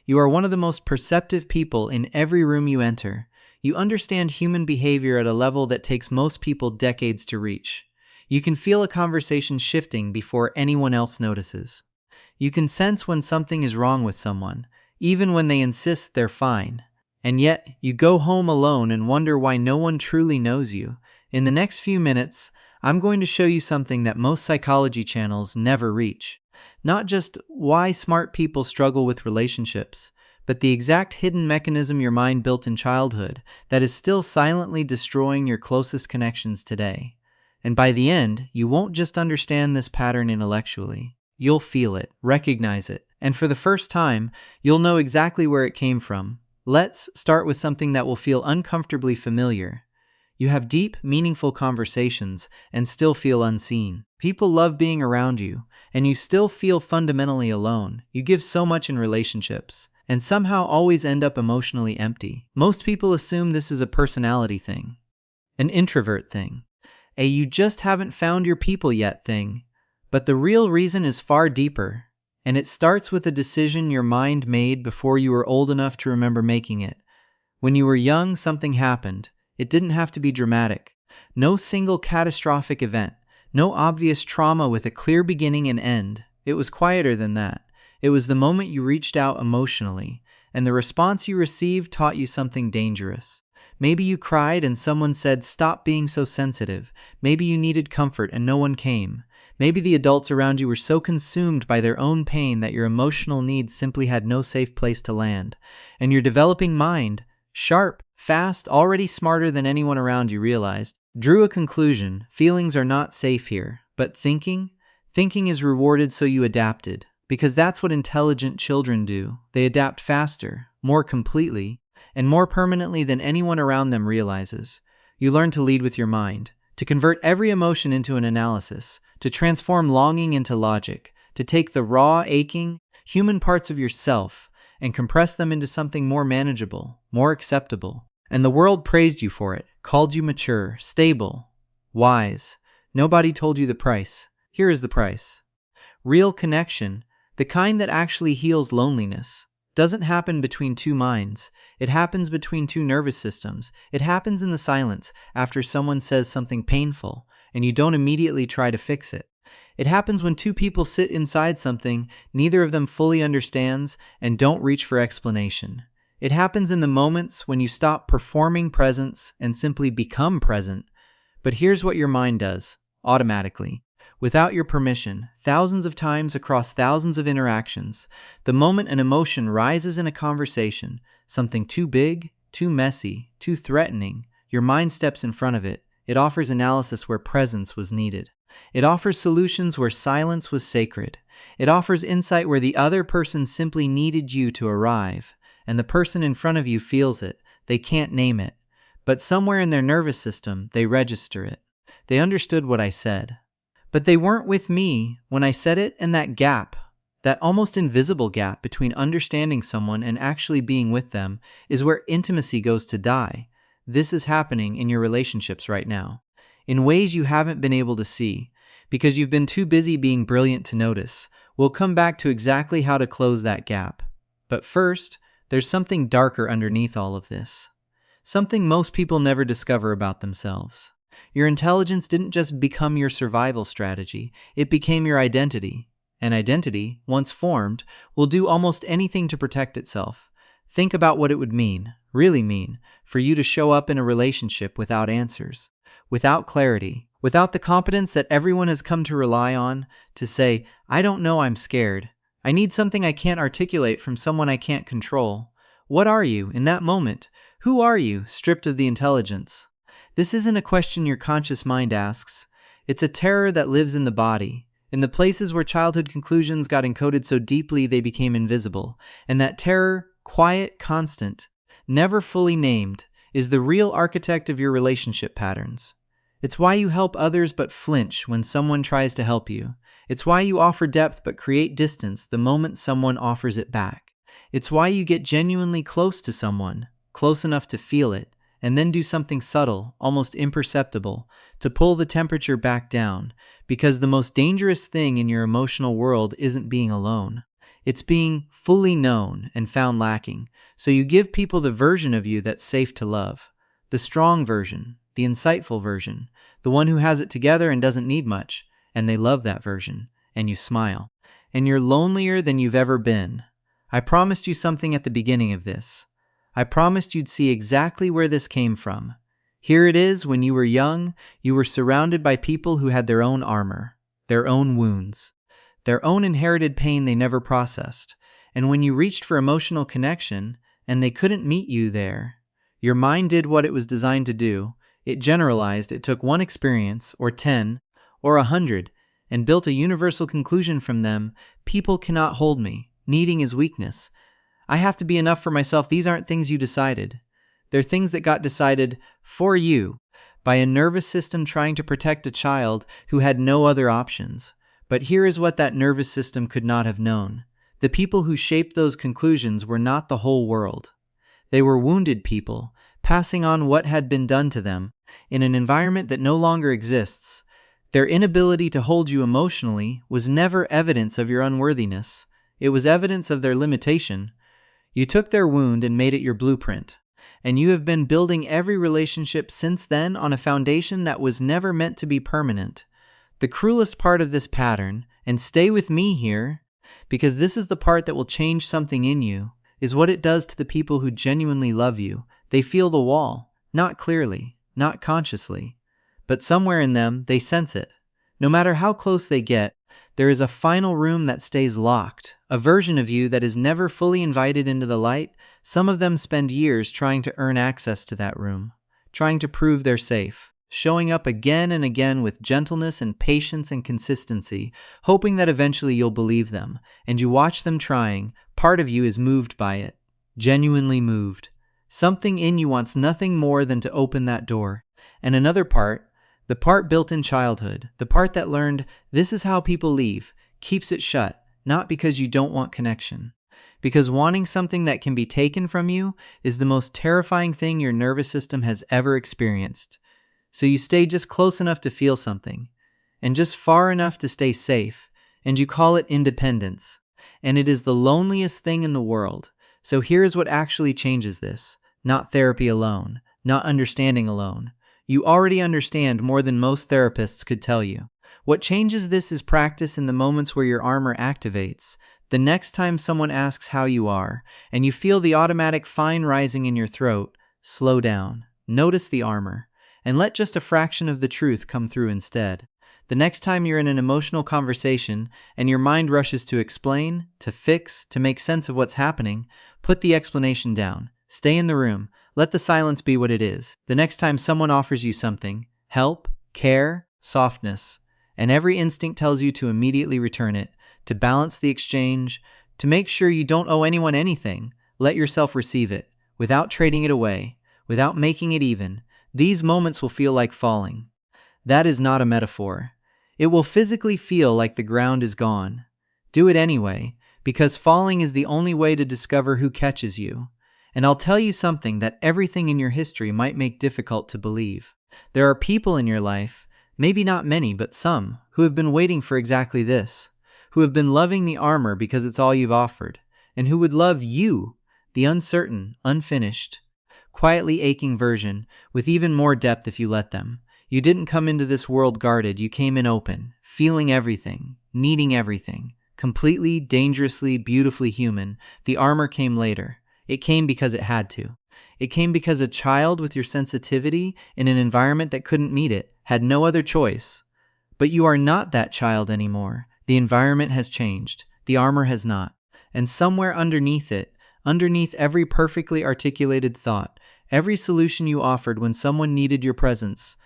You are one of the most perceptive people in every room you enter. You understand human behavior at a level that takes most people decades to reach. You can feel a conversation shifting before anyone else notices. You can sense when something is wrong with someone, even when they insist they're fine. And yet, you go home alone and wonder why no one truly knows you. In the next few minutes, I'm going to show you something that most psychology channels never reach. Not just why smart people struggle with relationships, but the exact hidden mechanism your mind built in childhood that is still silently destroying your closest connections today. And by the end, you won't just understand this pattern intellectually. You'll feel it, recognize it, and for the first time, you'll know exactly where it came from. Let's start with something that will feel uncomfortably familiar. You have deep, meaningful conversations and still feel unseen. People love being around you, and you still feel fundamentally alone. You give so much in relationships, and somehow always end up emotionally empty. Most people assume this is a personality thing, an introvert thing, a you just haven't found your people yet thing. But the real reason is far deeper, and it starts with a decision your mind made before you were old enough to remember making it. When you were young, something happened. It didn't have to be dramatic. No single catastrophic event. No obvious trauma with a clear beginning and end. It was quieter than that. It was the moment you reached out emotionally, and the response you received taught you something dangerous. Maybe you cried and someone said, "Stop being so sensitive." Maybe you needed comfort and no one came. Maybe the adults around you were so consumed by their own pain that your emotional needs simply had no safe place to land. And your developing mind, sharp, fast, already smarter than anyone around you realized, drew a conclusion. Feelings are not safe here. But thinking? Thinking is rewarded, so you adapted. Because that's what intelligent children do. They adapt faster, more completely, and more permanently than anyone around them realizes. You learn to lead with your mind, to convert every emotion into an analysis, to transform longing into logic, to take the raw, aching, human parts of yourself and compress them into something more manageable, more acceptable. And the world praised you for it, called you mature, stable, wise. Nobody told you the price. Here is the price. Real connection, the kind that actually heals loneliness, doesn't happen between two minds. It happens between two nervous systems. It happens in the silence after someone says something painful, and you don't immediately try to fix it. It happens when two people sit inside something neither of them fully understands and don't reach for explanation. It happens in the moments when you stop performing presence and simply become present. But here's what your mind does, automatically, without your permission, thousands of times across thousands of interactions. The moment an emotion rises in a conversation, something too big, too messy, too threatening, your mind steps in front of it. It offers analysis where presence was needed. It offers solutions where silence was sacred. It offers insight where the other person simply needed you to arrive. And the person in front of you feels it. They can't name it. But somewhere in their nervous system, they register it. They understood what I said. But they weren't with me when I said it, and that gap, that almost invisible gap between understanding someone and actually being with them, is where intimacy goes to die. This is happening in your relationships right now, in ways you haven't been able to see, because you've been too busy being brilliant to notice. We'll come back to exactly how to close that gap. But first, there's something darker underneath all of this. Something most people never discover about themselves. Your intelligence didn't just become your survival strategy, it became your identity. An identity, once formed, will do almost anything to protect itself. Think about what it would mean, really mean, for you to show up in a relationship without answers, without clarity, without the competence that everyone has come to rely on, to say, "I don't know, I'm scared. I need something I can't articulate from someone I can't control." What are you in that moment? Who are you, stripped of the intelligence? This isn't a question your conscious mind asks. It's a terror that lives in the body, in the places where childhood conclusions got encoded so deeply they became invisible. And that terror, quiet, constant, never fully named, is the real architect of your relationship patterns. It's why you help others but flinch when someone tries to help you. It's why you offer depth but create distance the moment someone offers it back. It's why you get genuinely close to someone, close enough to feel it, and then do something subtle, almost imperceptible, to pull the temperature back down, because the most dangerous thing in your emotional world isn't being alone. It's being fully known and found lacking. So you give people the version of you that's safe to love. The strong version, the insightful version, the one who has it together and doesn't need much. And they love that version. And you smile. And you're lonelier than you've ever been. I promised you something at the beginning of this. I promised you'd see exactly where this came from. Here it is. When you were young, you were surrounded by people who had their own armor, their own wounds, their own inherited pain they never processed. And when you reached for emotional connection and they couldn't meet you there, your mind did what it was designed to do. It generalized. It took one experience, or 10, or 100, and built a universal conclusion from them. People cannot hold me. Needing is weakness. I have to be enough for myself. These aren't things you decided. They're things that got decided for you by a nervous system trying to protect a child who had no other options. But here is what that nervous system could not have known. The people who shaped those conclusions were not the whole world. They were wounded people, passing on what had been done to them in an environment that no longer exists. Their inability to hold you emotionally was never evidence of your unworthiness. It was evidence of their limitation. You took their wound and made it your blueprint. And you have been building every relationship since then on a foundation that was never meant to be permanent. The cruelest part of this pattern, and stay with me here, because this is the part that will change something in you, is what it does to the people who genuinely love you. They feel the wall, not clearly, not consciously, but somewhere in them they sense it. No matter how close they get, there is a final room that stays locked, a version of you that is never fully invited into the light. Some of them spend years trying to earn access to that room, trying to prove they're safe, showing up again and again with gentleness and patience and consistency, hoping that eventually you'll believe them. And you watch them trying. Part of you is moved by it, genuinely moved. Something in you wants nothing more than to open that door. And another part, the part built in childhood, the part that learned this is how people leave, keeps it shut, not because you don't want connection. Because wanting something that can be taken from you is the most terrifying thing your nervous system has ever experienced. So you stay just close enough to feel something, and just far enough to stay safe, and you call it independence. And it is the loneliest thing in the world. So here is what actually changes this. Not therapy alone, not understanding alone. You already understand more than most therapists could tell you. What changes this is practice in the moments where your armor activates. The next time someone asks how you are, and you feel the automatic fine rising in your throat, slow down, notice the armor, and let just a fraction of the truth come through instead. The next time you're in an emotional conversation and your mind rushes to explain, to fix, to make sense of what's happening, put the explanation down. Stay in the room. Let the silence be what it is. The next time someone offers you something, help, care, softness, and every instinct tells you to immediately return it, to balance the exchange, to make sure you don't owe anyone anything, let yourself receive it, without trading it away, without making it even. These moments will feel like falling. That is not a metaphor. It will physically feel like the ground is gone. Do it anyway, because falling is the only way to discover who catches you. And I'll tell you something that everything in your history might make difficult to believe. There are people in your life, maybe not many, but some, who have been waiting for exactly this, who have been loving the armor because it's all you've offered, and who would love you, the uncertain, unfinished, quietly aching version, with even more depth if you let them. You didn't come into this world guarded. You came in open, feeling everything, needing everything, completely, dangerously, beautifully human. The armor came later. It came because it had to. It came because a child with your sensitivity in an environment that couldn't meet it had no other choice. But you are not that child anymore. The environment has changed. The armor has not. And somewhere underneath it, underneath every perfectly articulated thought, every solution you offered when someone needed your presence,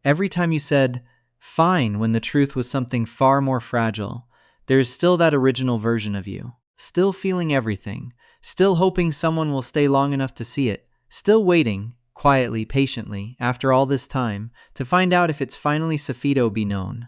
every time you said, fine, when the truth was something far more fragile, there is still that original version of you, still feeling everything, still hoping someone will stay long enough to see it, still waiting, quietly, patiently, after all this time, to find out if it's finally Safito be known.